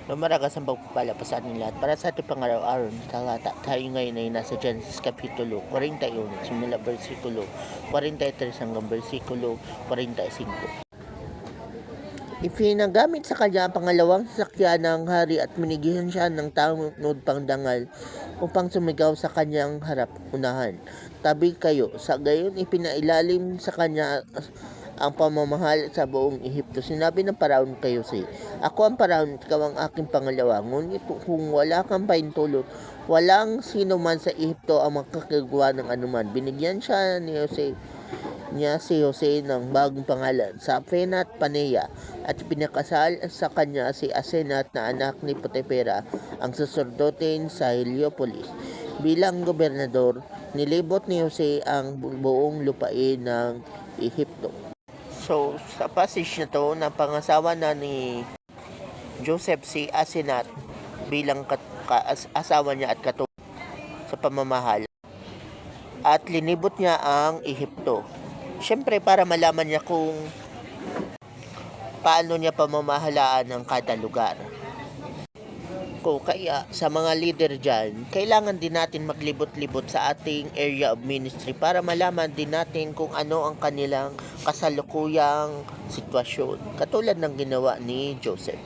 Lumaragas ang pagpapala pa sa ating lahat para sa ating pangaraw-araw na talata. Tayo ngayon ay nasa Genesis Kapitulo 41, simula versikulo 43 hanggang versikulo 45. Ipinagamit sa kanya ang pangalawang sasakyan ng hari at minigyan siya ng tanod pang dangal upang sumigaw sa kanyang harap unahan. Tabi kayo, sa gayon ipinailalim sa kanya ang pamamahal sa buong Ehipto. Sinabi ng Paraon kay Jose, ako ang Paraon, ikaw ang aking pangalawa. Ngunit kung wala kang paintulot, walang sino man sa Ehipto ang makakagawa ng anuman. Binigyan siya si Jose ng bagong pangalan, Safenat Paneah, at pinakasal sa kanya si Asenat na anak ni Potipera, ang saserdote sa Heliopolis. Bilang gobernador, nilibot ni Jose ang buong lupain ng Ehipto. So, sa passage na to, napangasawa na ni Joseph si Asenat bilang asawa niya at katulad sa pamamahal. At linibot niya ang Ehipto. Siyempre, para malaman niya kung paano niya pamamahalaan ng kada lugar. Kaya sa mga leader dyan, kailangan din natin maglibot-libot sa ating area of ministry para malaman din natin kung ano ang kanilang kasalukuyang sitwasyon. Katulad ng ginawa ni Joseph.